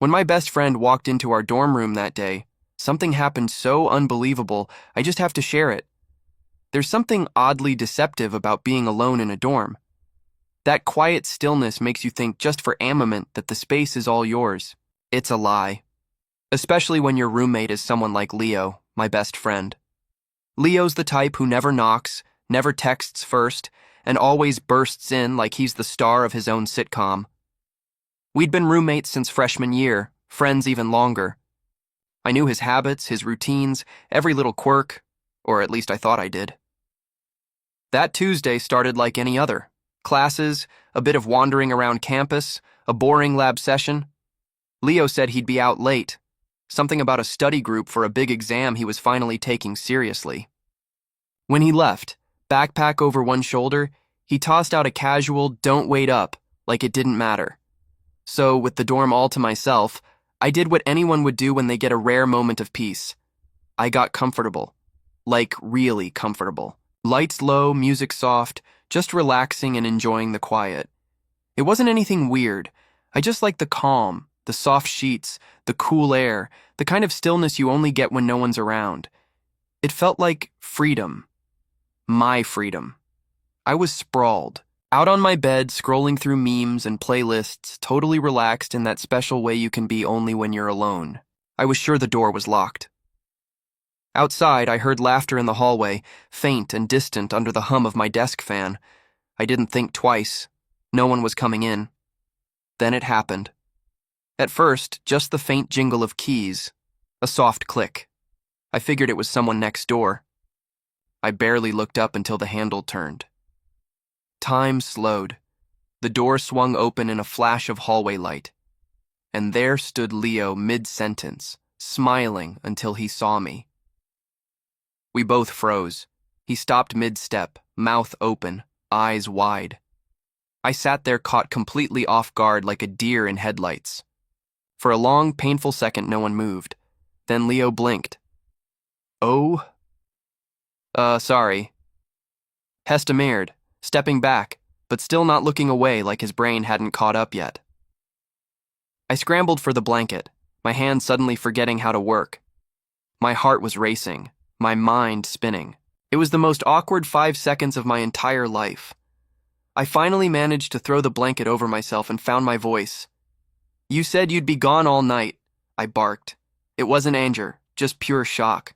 When my best friend walked into our dorm room that day, something happened so unbelievable, I just have to share it. There's something oddly deceptive about being alone in a dorm. That quiet stillness makes you think just for a moment that the space is all yours. It's a lie. Especially when your roommate is someone like Leo, my best friend. Leo's the type who never knocks, never texts first, and always bursts in like he's the star of his own sitcom. We'd been roommates since freshman year, friends even longer. I knew his habits, his routines, every little quirk, or at least I thought I did. That Tuesday started like any other. Classes, a bit of wandering around campus, a boring lab session. Leo said he'd be out late, something about a study group for a big exam he was finally taking seriously. When he left, backpack over one shoulder, he tossed out a casual "don't wait up" like it didn't matter. So, with the dorm all to myself, I did what anyone would do when they get a rare moment of peace. I got comfortable. Like, really comfortable. Lights low, music soft, just relaxing and enjoying the quiet. It wasn't anything weird. I just liked the calm, the soft sheets, the cool air, the kind of stillness you only get when no one's around. It felt like freedom. My freedom. I was sprawled, out on my bed, scrolling through memes and playlists, totally relaxed in that special way you can be only when you're alone. I was sure the door was locked. Outside, I heard laughter in the hallway, faint and distant under the hum of my desk fan. I didn't think twice. No one was coming in. Then it happened. At first, just the faint jingle of keys, a soft click. I figured it was someone next door. I barely looked up until the handle turned. Time slowed. The door swung open in a flash of hallway light. And there stood Leo mid-sentence, smiling until he saw me. We both froze. He stopped mid-step, mouth open, eyes wide. I sat there caught completely off guard like a deer in headlights. For a long, painful second, no one moved. Then Leo blinked. Oh? Sorry. Hestamared, stepping back, but still not looking away like his brain hadn't caught up yet. I scrambled for the blanket, my hand suddenly forgetting how to work. My heart was racing, my mind spinning. It was the most awkward 5 seconds of my entire life. I finally managed to throw the blanket over myself and found my voice. "You said you'd be gone all night," I barked. It wasn't anger, just pure shock.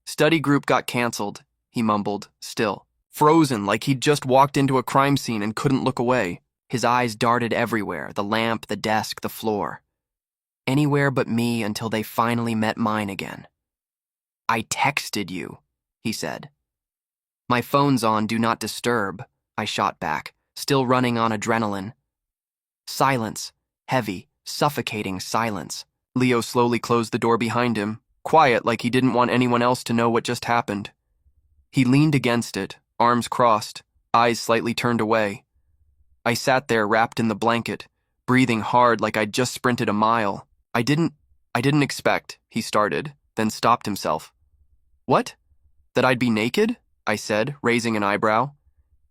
"Study group got canceled," he mumbled, still. Frozen like he'd just walked into a crime scene and couldn't look away. His eyes darted everywhere, the lamp, the desk, the floor. Anywhere but me until they finally met mine again. "I texted you," he said. "My phone's on Do Not Disturb," I shot back, still running on adrenaline. Silence, heavy, suffocating silence. Leo slowly closed the door behind him, quiet like he didn't want anyone else to know what just happened. He leaned against it, arms crossed, eyes slightly turned away. I sat there wrapped in the blanket, breathing hard like I'd just sprinted a mile. I didn't expect," he started, then stopped himself. "What? That I'd be naked?" I said, raising an eyebrow.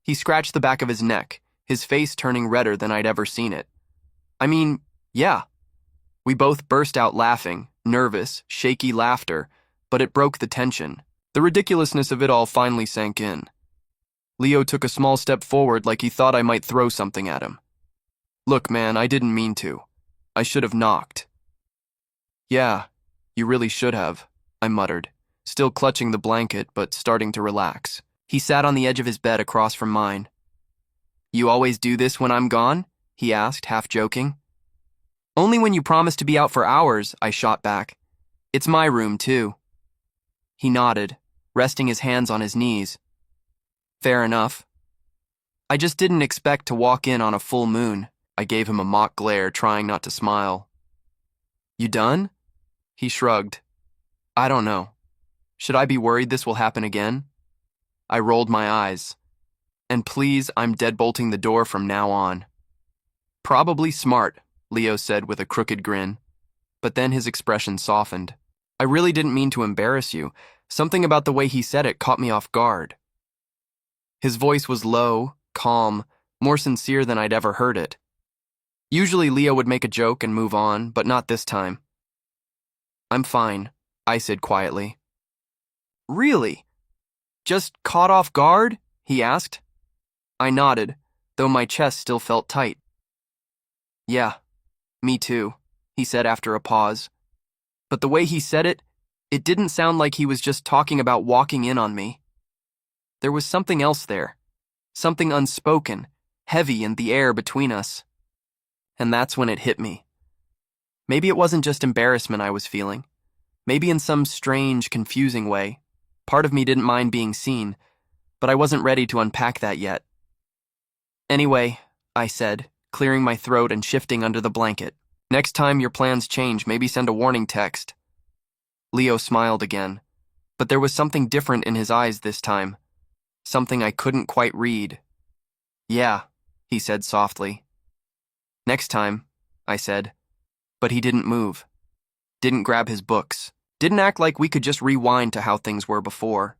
He scratched the back of his neck, his face turning redder than I'd ever seen it. "I mean, yeah." We both burst out laughing, nervous, shaky laughter, but it broke the tension. The ridiculousness of it all finally sank in. Leo took a small step forward like he thought I might throw something at him. "Look, man, I didn't mean to. I should have knocked." "Yeah, you really should have," I muttered, still clutching the blanket but starting to relax. He sat on the edge of his bed across from mine. "You always do this when I'm gone?" he asked, half joking. "Only when you promise to be out for hours," I shot back. "It's my room, too." He nodded, resting his hands on his knees. "Fair enough." "I just didn't expect to walk in on a full moon." I gave him a mock glare, trying not to smile. "You done?" He shrugged. "I don't know. Should I be worried this will happen again?" I rolled my eyes. "And please, I'm deadbolting the door from now on." "Probably smart," Leo said with a crooked grin. But then his expression softened. "I really didn't mean to embarrass you. Something about the way he said it caught me off guard." His voice was low, calm, more sincere than I'd ever heard it. Usually Leo would make a joke and move on, but not this time. I'm fine, I said quietly. Really? Just caught off guard? He asked. I nodded, though my chest still felt tight. Yeah, me too, he said after a pause. But the way he said it, it didn't sound like he was just talking about walking in on me. There was something else there, something unspoken, heavy in the air between us. And that's when it hit me. Maybe it wasn't just embarrassment I was feeling. Maybe in some strange, confusing way. Part of me didn't mind being seen, but I wasn't ready to unpack that yet. Anyway, I said, clearing my throat and shifting under the blanket. Next time your plans change, maybe send a warning text. Leo smiled again, but there was something different in his eyes this time. Something I couldn't quite read. Yeah, he said softly. Next time, I said, but he didn't move. Didn't grab his books. Didn't act like we could just rewind to how things were before.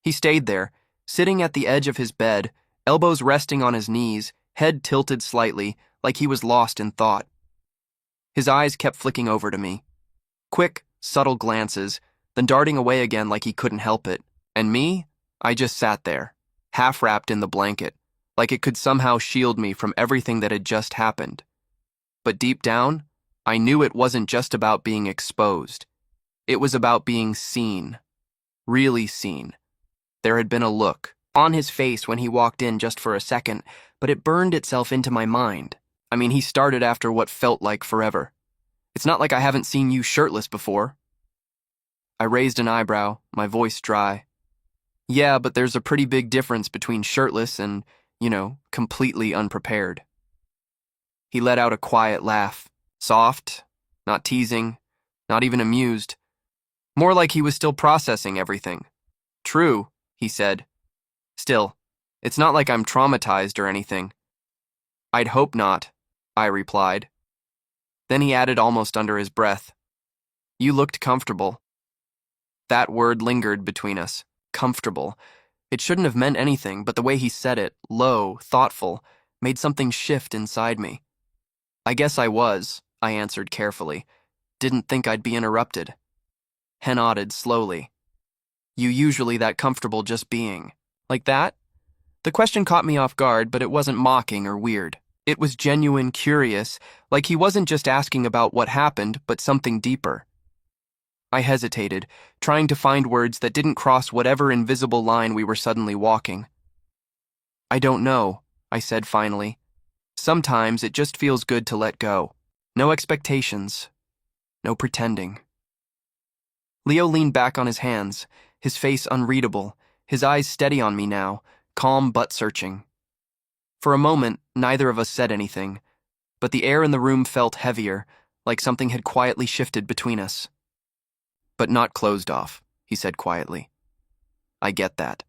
He stayed there, sitting at the edge of his bed, elbows resting on his knees, head tilted slightly, like he was lost in thought. His eyes kept flicking over to me. Quick, subtle glances, then darting away again like he couldn't help it. And me? I just sat there, half wrapped in the blanket, like it could somehow shield me from everything that had just happened. But deep down, I knew it wasn't just about being exposed. It was about being seen. Really seen. There had been a look on his face when he walked in just for a second, but it burned itself into my mind. I mean, he started after what felt like forever. It's not like I haven't seen you shirtless before. I raised an eyebrow, my voice dry. Yeah, but there's a pretty big difference between shirtless and, completely unprepared. He let out a quiet laugh, soft, not teasing, not even amused. More like he was still processing everything. True, he said. Still, it's not like I'm traumatized or anything. I'd hope not, I replied. Then he added almost under his breath, You looked comfortable. That word lingered between us. Comfortable. It shouldn't have meant anything, but the way he said it, low, thoughtful, made something shift inside me. I guess I was, I answered carefully. Didn't think I'd be interrupted. He nodded slowly. You usually that comfortable just being. Like that? The question caught me off guard, but it wasn't mocking or weird. It was genuine, curious, like he wasn't just asking about what happened, but something deeper. I hesitated, trying to find words that didn't cross whatever invisible line we were suddenly walking. I don't know, I said finally. Sometimes it just feels good to let go. No expectations. No pretending. Leo leaned back on his hands, his face unreadable, his eyes steady on me now, calm but searching. For a moment, neither of us said anything, but the air in the room felt heavier, like something had quietly shifted between us. But not closed off, he said quietly. I get that.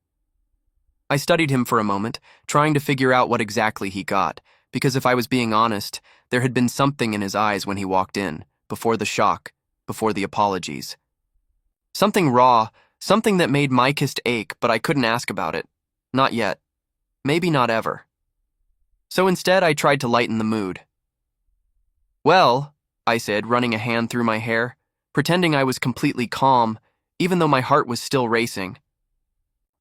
I studied him for a moment, trying to figure out what exactly he got, because if I was being honest, there had been something in his eyes when he walked in, before the shock, before the apologies. Something raw, something that made my kist ache, but I couldn't ask about it. Not yet. Maybe not ever. So instead, I tried to lighten the mood. Well, I said, running a hand through my hair, pretending I was completely calm, even though my heart was still racing.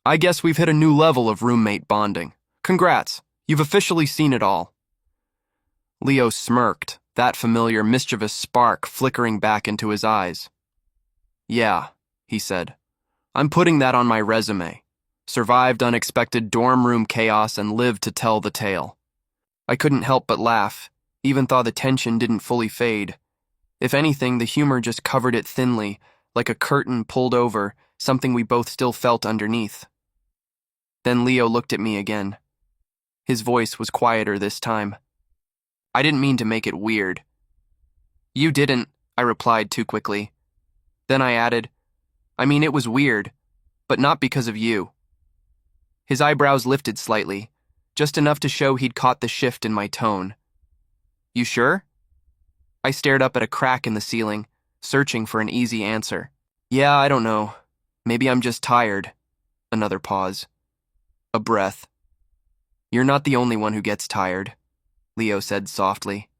I guess we've hit a new level of roommate bonding. Congrats, you've officially seen it all. Leo smirked, that familiar mischievous spark flickering back into his eyes. Yeah, he said. I'm putting that on my resume. Survived unexpected dorm room chaos and lived to tell the tale. I couldn't help but laugh, even though the tension didn't fully fade. If anything, the humor just covered it thinly, like a curtain pulled over, something we both still felt underneath. Then Leo looked at me again. His voice was quieter this time. I didn't mean to make it weird. You didn't, I replied too quickly. Then I added, I mean, it was weird, but not because of you. His eyebrows lifted slightly, just enough to show he'd caught the shift in my tone. You sure? I stared up at a crack in the ceiling, searching for an easy answer. Yeah, I don't know. Maybe I'm just tired. Another pause. A breath. You're not the only one who gets tired. Leo said softly.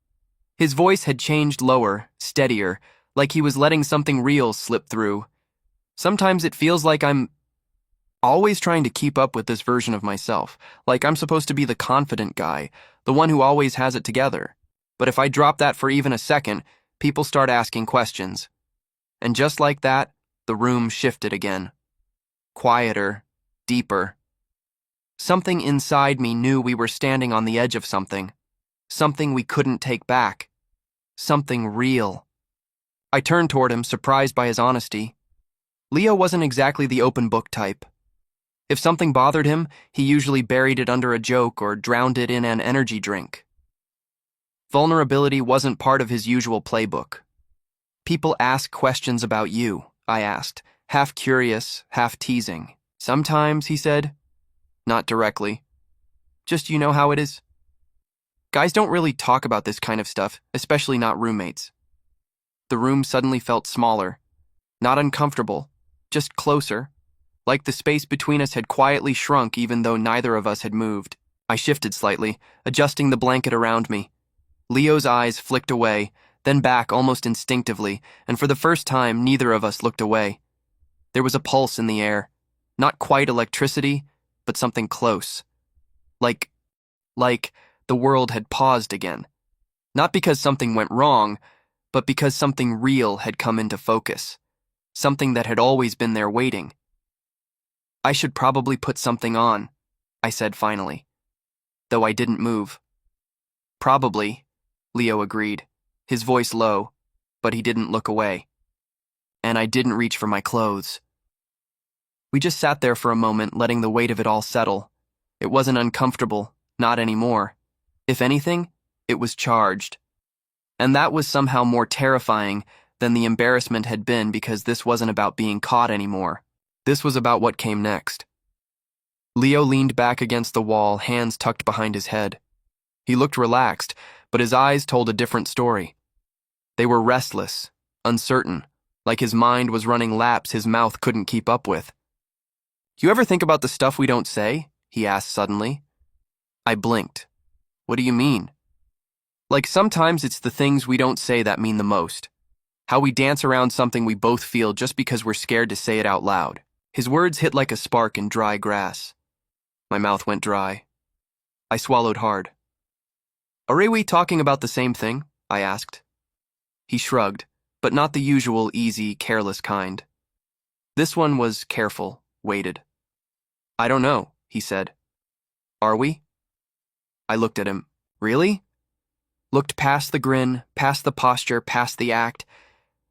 His voice had changed lower, steadier, like he was letting something real slip through. Sometimes it feels like I'm always trying to keep up with this version of myself, like I'm supposed to be the confident guy, the one who always has it together. But if I drop that for even a second, people start asking questions. And just like that, the room shifted again. Quieter, deeper. Something inside me knew we were standing on the edge of something. Something we couldn't take back. Something real. I turned toward him, surprised by his honesty. Leo wasn't exactly the open book type. If something bothered him, he usually buried it under a joke or drowned it in an energy drink. Vulnerability wasn't part of his usual playbook. People ask questions about you, I asked, half curious, half teasing. Sometimes, he said. Not directly. Just you know how it is. Guys don't really talk about this kind of stuff, especially not roommates. The room suddenly felt smaller. Not uncomfortable, just closer. Like the space between us had quietly shrunk even though neither of us had moved. I shifted slightly, adjusting the blanket around me. Leo's eyes flicked away, then back almost instinctively, and for the first time, neither of us looked away. There was a pulse in the air. Not quite electricity, but something close. Like the world had paused again. Not because something went wrong, but because something real had come into focus. Something that had always been there waiting. I should probably put something on, I said finally, though I didn't move. Probably, Leo agreed, his voice low, but he didn't look away. And I didn't reach for my clothes. We just sat there for a moment, letting the weight of it all settle. It wasn't uncomfortable, not anymore. If anything, it was charged. And that was somehow more terrifying than the embarrassment had been because this wasn't about being caught anymore. This was about what came next. Leo leaned back against the wall, hands tucked behind his head. He looked relaxed, but his eyes told a different story. They were restless, uncertain, like his mind was running laps his mouth couldn't keep up with. You ever think about the stuff we don't say? He asked suddenly. I blinked. What do you mean? Like sometimes it's the things we don't say that mean the most. How we dance around something we both feel just because we're scared to say it out loud. His words hit like a spark in dry grass. My mouth went dry. I swallowed hard. Are we talking about the same thing? I asked. He shrugged, but not the usual easy, careless kind. This one was careful, weighted. I don't know, he said. Are we? I looked at him. Really? Looked past the grin, past the posture, past the act.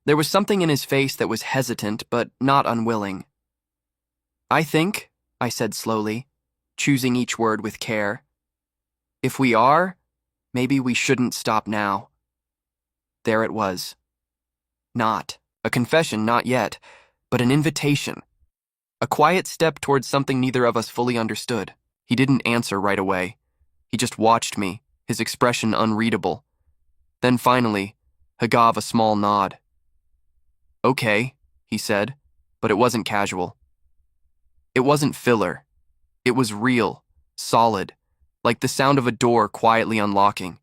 There was something in his face that was hesitant, but not unwilling. I think, I said slowly, choosing each word with care. If we are, maybe we shouldn't stop now. There it was. Not a confession, not yet, but an invitation. A quiet step towards something neither of us fully understood. He didn't answer right away. He just watched me, his expression unreadable. Then finally, he gave a small nod. Okay, he said, but it wasn't casual. It wasn't filler. It was real, solid, like the sound of a door quietly unlocking.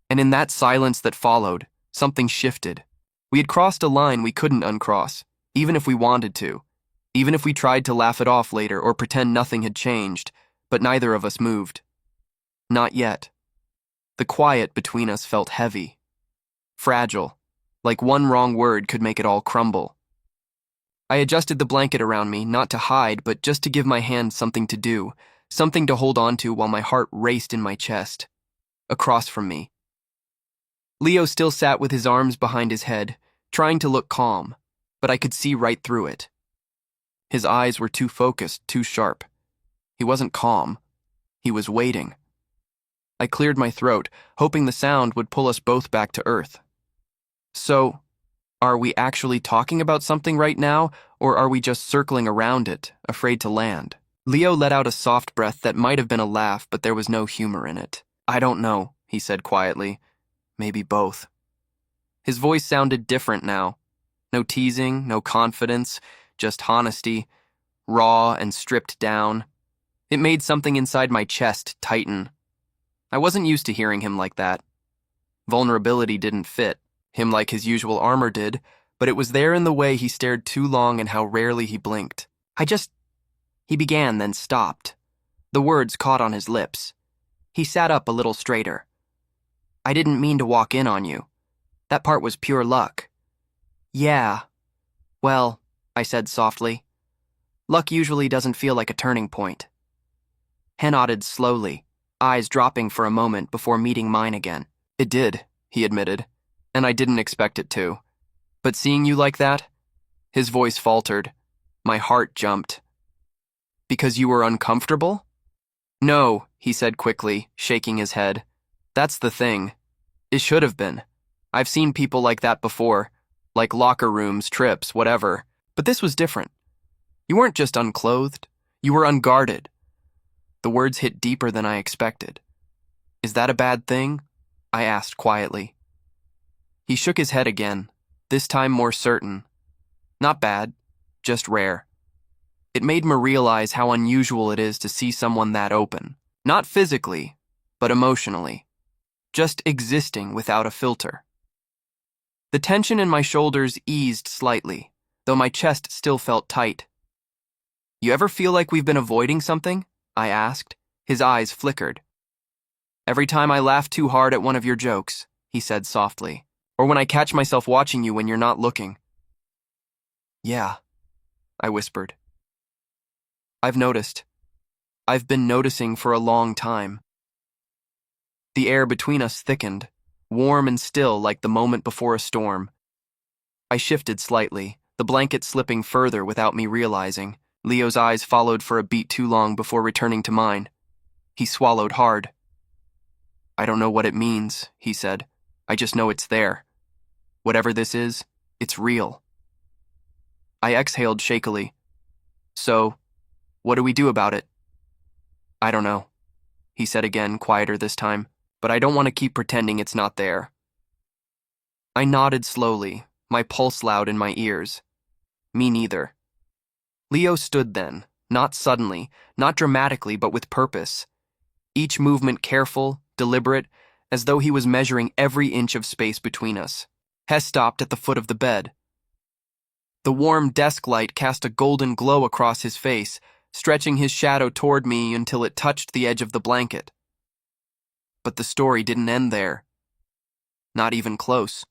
And in that silence that followed, something shifted. We had crossed a line we couldn't uncross, even if we wanted to, even if we tried to laugh it off later or pretend nothing had changed, but neither of us moved. Not yet. The quiet between us felt heavy, fragile, like one wrong word could make it all crumble. I adjusted the blanket around me, not to hide, but just to give my hand something to do, something to hold on to while my heart raced in my chest. Across from me. Leo still sat with his arms behind his head, trying to look calm, but I could see right through it. His eyes were too focused, too sharp. He wasn't calm. He was waiting. I cleared my throat, hoping the sound would pull us both back to earth. So, are we actually talking about something right now, or are we just circling around it, afraid to land? Leo let out a soft breath that might have been a laugh, but there was no humor in it. I don't know, he said quietly. Maybe both. His voice sounded different now. No teasing, no confidence, just honesty, raw and stripped down. It made something inside my chest tighten. I wasn't used to hearing him like that. Vulnerability didn't fit him like his usual armor did, but it was there in the way he stared too long and how rarely he blinked. He began, then stopped. The words caught on his lips. He sat up a little straighter. I didn't mean to walk in on you. That part was pure luck. Yeah. Well, I said softly. Luck usually doesn't feel like a turning point. He nodded slowly, eyes dropping for a moment before meeting mine again. It did, he admitted, and I didn't expect it to. But seeing you like that? His voice faltered. My heart jumped. Because you were uncomfortable? No, he said quickly, shaking his head. That's the thing. It should have been. I've seen people like that before, like locker rooms, trips, whatever. But this was different. You weren't just unclothed. You were unguarded. The words hit deeper than I expected. Is that a bad thing? I asked quietly. He shook his head again, this time more certain. Not bad, just rare. It made me realize how unusual it is to see someone that open. Not physically, but emotionally. Just existing without a filter. The tension in my shoulders eased slightly, though my chest still felt tight. You ever feel like we've been avoiding something? I asked. His eyes flickered. Every time I laugh too hard at one of your jokes, he said softly, or when I catch myself watching you when you're not looking. Yeah, I whispered. I've noticed. I've been noticing for a long time. The air between us thickened, warm and still like the moment before a storm. I shifted slightly, the blanket slipping further without me realizing. Leo's eyes followed for a beat too long before returning to mine. He swallowed hard. I don't know what it means, he said. I just know it's there. Whatever this is, it's real. I exhaled shakily. So, what do we do about it? I don't know, he said again, quieter this time, but I don't want to keep pretending it's not there. I nodded slowly, my pulse loud in my ears. Me neither. Leo stood then, not suddenly, not dramatically, but with purpose. Each movement careful, deliberate, as though he was measuring every inch of space between us. Hess stopped at the foot of the bed. The warm desk light cast a golden glow across his face, stretching his shadow toward me until it touched the edge of the blanket. But the story didn't end there. Not even close.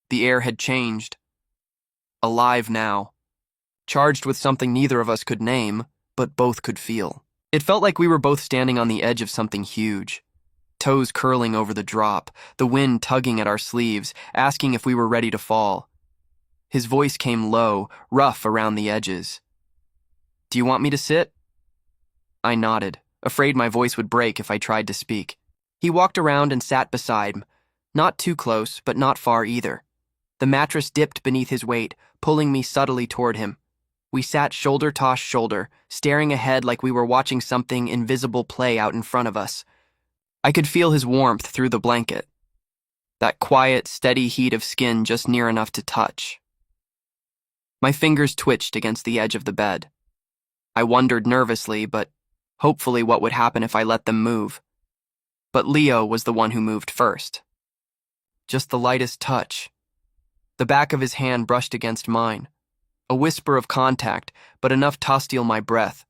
The air had changed. Alive now. Charged with something neither of us could name, but both could feel. It felt like we were both standing on the edge of something huge. Toes curling over the drop, the wind tugging at our sleeves, asking if we were ready to fall. His voice came low, rough around the edges. Do you want me to sit? I nodded, afraid my voice would break if I tried to speak. He walked around and sat beside me, not too close, but not far either. The mattress dipped beneath his weight, pulling me subtly toward him. We sat shoulder to shoulder, staring ahead like we were watching something invisible play out in front of us. I could feel his warmth through the blanket. That quiet, steady heat of skin just near enough to touch. My fingers twitched against the edge of the bed. I wondered nervously, but hopefully what would happen if I let them move. But Leo was the one who moved first. Just the lightest touch. The back of his hand brushed against mine. A whisper of contact, but enough to steal my breath.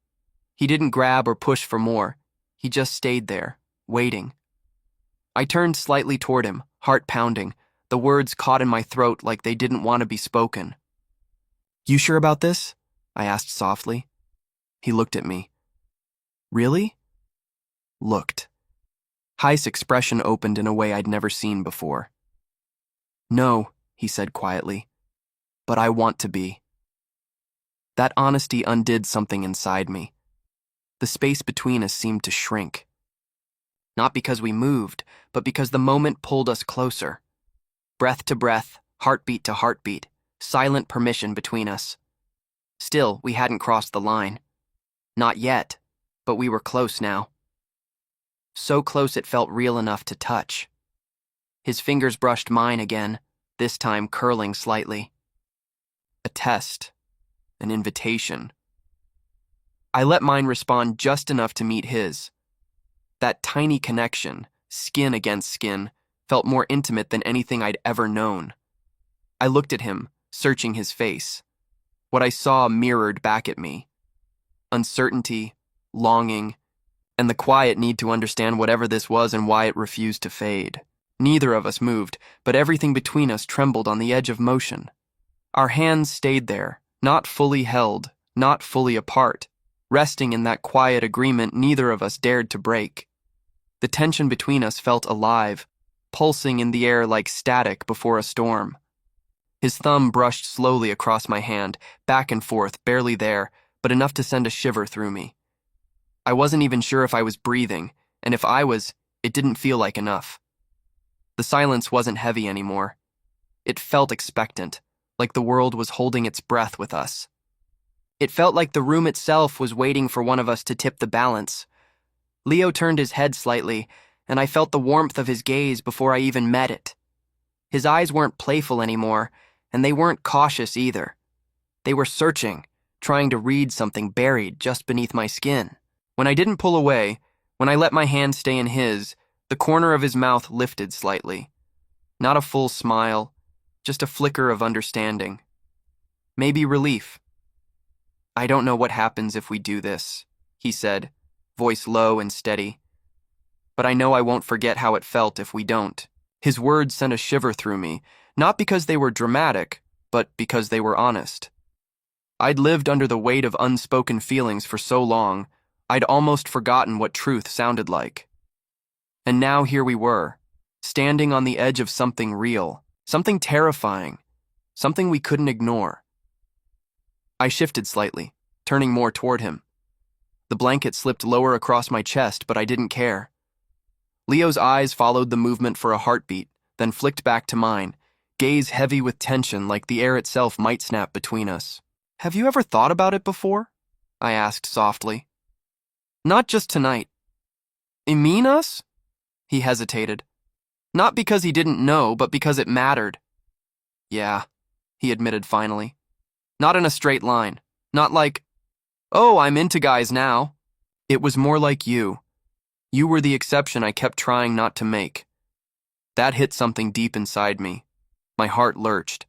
He didn't grab or push for more. He just stayed there, waiting. I turned slightly toward him, heart pounding, the words caught in my throat like they didn't want to be spoken. You sure about this? I asked softly. He looked at me. Really? Looked. Heist's expression opened in a way I'd never seen before. No, he said quietly, but I want to be. That honesty undid something inside me. The space between us seemed to shrink. Not because we moved, but because the moment pulled us closer. Breath to breath, heartbeat to heartbeat, silent permission between us. Still, we hadn't crossed the line. Not yet, but we were close now. So close it felt real enough to touch. His fingers brushed mine again, this time curling slightly. A test. An invitation. I let mine respond just enough to meet his. That tiny connection, skin against skin, felt more intimate than anything I'd ever known. I looked at him, searching his face. What I saw mirrored back at me. Uncertainty, longing, and the quiet need to understand whatever this was and why it refused to fade. Neither of us moved, but everything between us trembled on the edge of motion. Our hands stayed there, not fully held, not fully apart, resting in that quiet agreement neither of us dared to break. The tension between us felt alive, pulsing in the air like static before a storm. His thumb brushed slowly across my hand, back and forth, barely there, but enough to send a shiver through me. I wasn't even sure if I was breathing, and if I was, it didn't feel like enough. The silence wasn't heavy anymore. It felt expectant, like the world was holding its breath with us. It felt like the room itself was waiting for one of us to tip the balance. Leo turned his head slightly, and I felt the warmth of his gaze before I even met it. His eyes weren't playful anymore, and they weren't cautious either. They were searching, trying to read something buried just beneath my skin. When I didn't pull away, when I let my hand stay in his, the corner of his mouth lifted slightly. Not a full smile, just a flicker of understanding. Maybe relief. "I don't know what happens if we do this," he said, voice low and steady. "But I know I won't forget how it felt if we don't." His words sent a shiver through me, not because they were dramatic, but because they were honest. I'd lived under the weight of unspoken feelings for so long, I'd almost forgotten what truth sounded like. And now here we were, standing on the edge of something real, something terrifying, something we couldn't ignore. I shifted slightly, turning more toward him. The blanket slipped lower across my chest, but I didn't care. Leo's eyes followed the movement for a heartbeat, then flicked back to mine, gaze heavy with tension like the air itself might snap between us. "Have you ever thought about it before?" I asked softly. "Not just tonight." "You mean us?" He hesitated. Not because he didn't know, but because it mattered. "Yeah," he admitted finally. "Not in a straight line. Not like, oh, I'm into guys now." It was more like you. You were the exception I kept trying not to make. That hit something deep inside me. My heart lurched.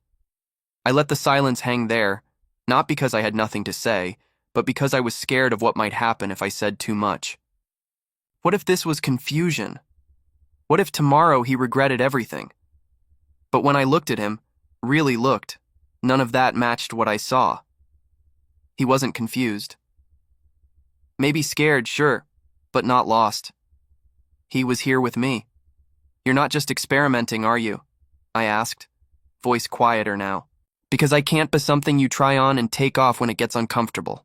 I let the silence hang there, not because I had nothing to say, but because I was scared of what might happen if I said too much. What if this was confusion? What if tomorrow he regretted everything? But when I looked at him, really looked, none of that matched what I saw. He wasn't confused. Maybe scared, sure, but not lost. He was here with me. "You're not just experimenting, are you?" I asked, voice quieter now. "Because I can't be something you try on and take off when it gets uncomfortable."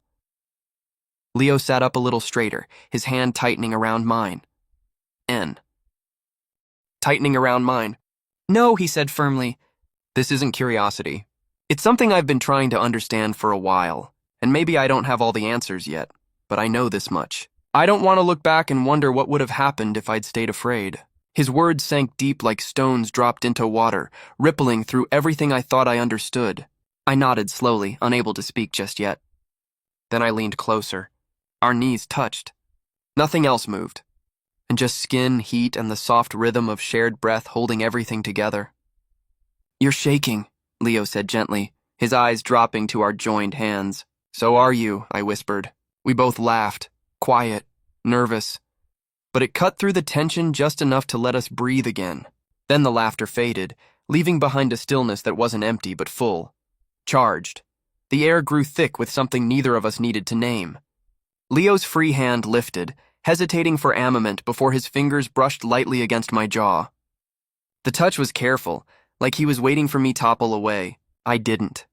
Leo sat up a little straighter, his hand tightening around mine. Tightening around mine. "No," he said firmly. "This isn't curiosity. It's something I've been trying to understand for a while, and maybe I don't have all the answers yet, but I know this much. I don't want to look back and wonder what would have happened if I'd stayed afraid." His words sank deep like stones dropped into water, rippling through everything I thought I understood. I nodded slowly, unable to speak just yet. Then I leaned closer. Our knees touched. Nothing else moved, and just skin, heat, and the soft rhythm of shared breath holding everything together. "You're shaking," Leo said gently, his eyes dropping to our joined hands. "So are you," I whispered. We both laughed, quiet, nervous, but it cut through the tension just enough to let us breathe again. Then the laughter faded, leaving behind a stillness that wasn't empty but full, charged. The air grew thick with something neither of us needed to name. Leo's free hand lifted, hesitating for a moment before his fingers brushed lightly against my jaw. The touch was careful, like he was waiting for me to topple away. I didn't.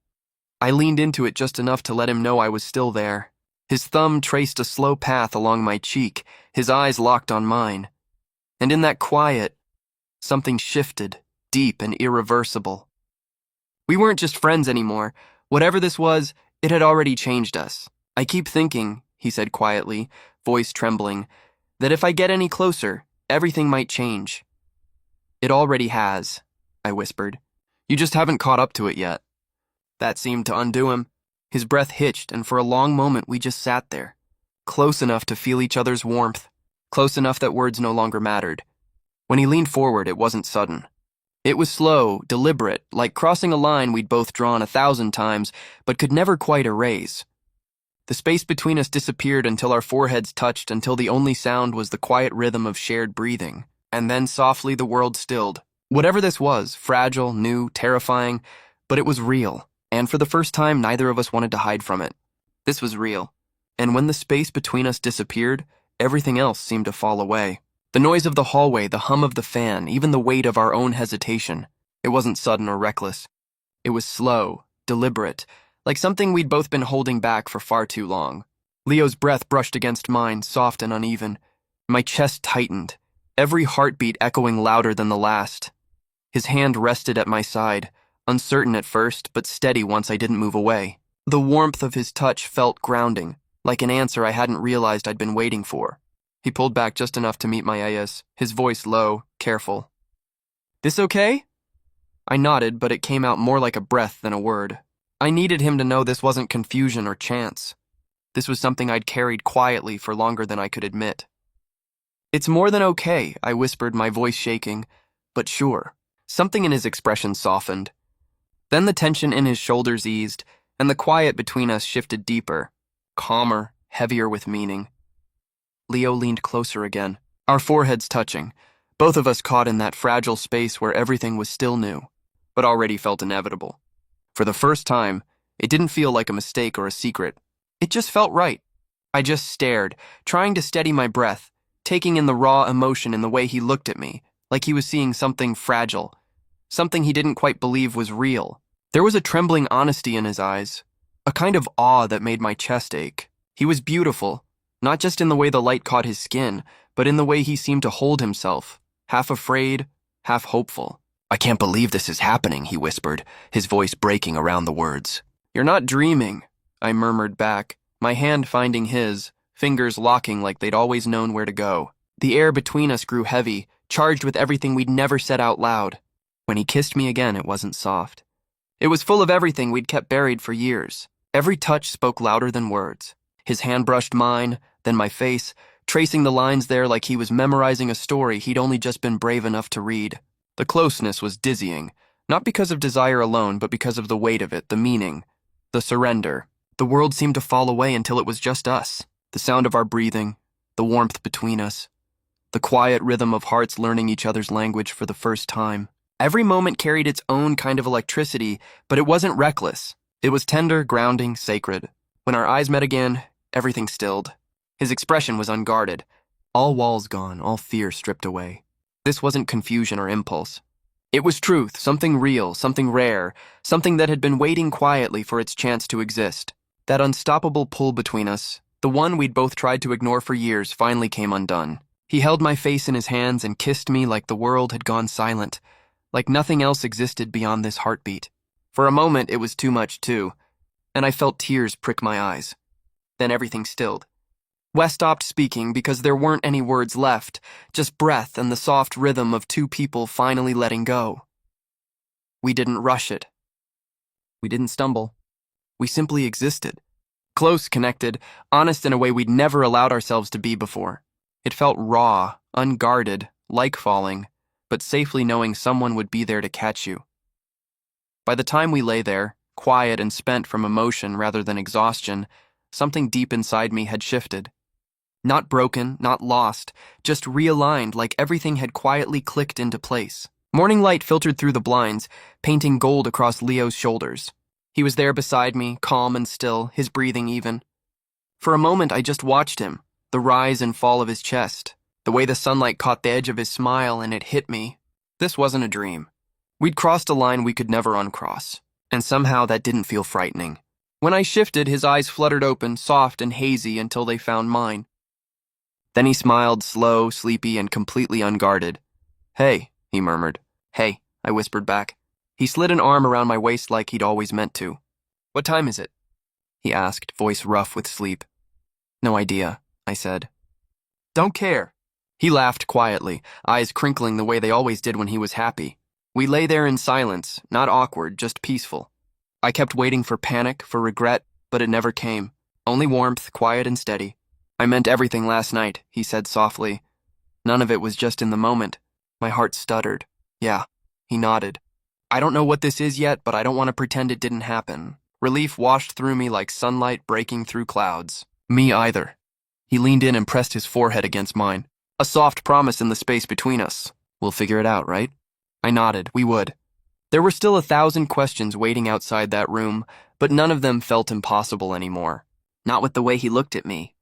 I leaned into it just enough to let him know I was still there. His thumb traced a slow path along my cheek, his eyes locked on mine. And in that quiet, something shifted, deep and irreversible. We weren't just friends anymore. Whatever this was, it had already changed us. "I keep thinking," he said quietly, voice trembling, "that if I get any closer, everything might change." "It already has," I whispered. "You just haven't caught up to it yet." That seemed to undo him. His breath hitched, and for a long moment we just sat there, close enough to feel each other's warmth, close enough that words no longer mattered. When he leaned forward, it wasn't sudden. It was slow, deliberate, like crossing a line we'd both drawn 1,000 times, but could never quite erase. The space between us disappeared until our foreheads touched, until the only sound was the quiet rhythm of shared breathing. And then softly the world stilled. Whatever this was, fragile, new, terrifying, but it was real. And for the first time, neither of us wanted to hide from it. This was real. And when the space between us disappeared, everything else seemed to fall away. The noise of the hallway, the hum of the fan, even the weight of our own hesitation. It wasn't sudden or reckless. It was slow, deliberate, like something we'd both been holding back for far too long. Leo's breath brushed against mine, soft and uneven. My chest tightened, every heartbeat echoing louder than the last. His hand rested at my side, uncertain at first, but steady once I didn't move away. The warmth of his touch felt grounding, like an answer I hadn't realized I'd been waiting for. He pulled back just enough to meet my eyes, his voice low, careful. "This okay?" I nodded, but it came out more like a breath than a word. I needed him to know this wasn't confusion or chance. This was something I'd carried quietly for longer than I could admit. "It's more than okay," I whispered, my voice shaking, but sure. Something in his expression softened. Then the tension in his shoulders eased, and the quiet between us shifted deeper, calmer, heavier with meaning. Leo leaned closer again, our foreheads touching, both of us caught in that fragile space where everything was still new, but already felt inevitable. For the first time, it didn't feel like a mistake or a secret. It just felt right. I just stared, trying to steady my breath, taking in the raw emotion in the way he looked at me, like he was seeing something fragile, something he didn't quite believe was real. There was a trembling honesty in his eyes, a kind of awe that made my chest ache. He was beautiful, not just in the way the light caught his skin, but in the way he seemed to hold himself, half afraid, half hopeful. "I can't believe this is happening," he whispered, his voice breaking around the words. "You're not dreaming," I murmured back, my hand finding his, fingers locking like they'd always known where to go. The air between us grew heavy, charged with everything we'd never said out loud. When he kissed me again, it wasn't soft. It was full of everything we'd kept buried for years. Every touch spoke louder than words. His hand brushed mine, then my face, tracing the lines there like he was memorizing a story he'd only just been brave enough to read. The closeness was dizzying, not because of desire alone, but because of the weight of it, the meaning, the surrender. The world seemed to fall away until it was just us, the sound of our breathing, the warmth between us, the quiet rhythm of hearts learning each other's language for the first time. Every moment carried its own kind of electricity, but it wasn't reckless. It was tender, grounding, sacred. When our eyes met again, everything stilled. His expression was unguarded, all walls gone, all fear stripped away. This wasn't confusion or impulse. It was truth, something real, something rare, something that had been waiting quietly for its chance to exist. That unstoppable pull between us, the one we'd both tried to ignore for years, finally came undone. He held my face in his hands and kissed me like the world had gone silent, like nothing else existed beyond this heartbeat. For a moment, it was too much, too, and I felt tears prick my eyes. Then everything stilled. Wes stopped speaking because there weren't any words left, just breath and the soft rhythm of two people finally letting go. We didn't rush it. We didn't stumble. We simply existed. Close, connected, honest in a way we'd never allowed ourselves to be before. It felt raw, unguarded, like falling, but safely knowing someone would be there to catch you. By the time we lay there, quiet and spent from emotion rather than exhaustion, something deep inside me had shifted. Not broken, not lost, just realigned like everything had quietly clicked into place. Morning light filtered through the blinds, painting gold across Leo's shoulders. He was there beside me, calm and still, his breathing even. For a moment, I just watched him, the rise and fall of his chest, the way the sunlight caught the edge of his smile and it hit me. This wasn't a dream. We'd crossed a line we could never uncross, and somehow that didn't feel frightening. When I shifted, his eyes fluttered open, soft and hazy until they found mine. Then he smiled, slow, sleepy, and completely unguarded. "Hey," he murmured. "Hey," I whispered back. He slid an arm around my waist like he'd always meant to. "What time is it?" he asked, voice rough with sleep. "No idea," I said. "Don't care." He laughed quietly, eyes crinkling the way they always did when he was happy. We lay there in silence, not awkward, just peaceful. I kept waiting for panic, for regret, but it never came. Only warmth, quiet and steady. I meant everything last night, he said softly. None of it was just in the moment. My heart stuttered. Yeah, he nodded. I don't know what this is yet, but I don't want to pretend it didn't happen. Relief washed through me like sunlight breaking through clouds. Me either. He leaned in and pressed his forehead against mine. A soft promise in the space between us. We'll figure it out, right? I nodded. We would. There were still 1,000 questions waiting outside that room, but none of them felt impossible anymore. Not with the way he looked at me.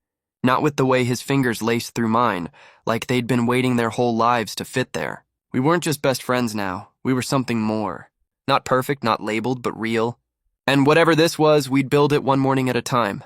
Not with the way his fingers laced through mine, like they'd been waiting their whole lives to fit there. We weren't just best friends now. We were something more. Not perfect, not labeled, but real. And whatever this was, we'd build it one morning at a time.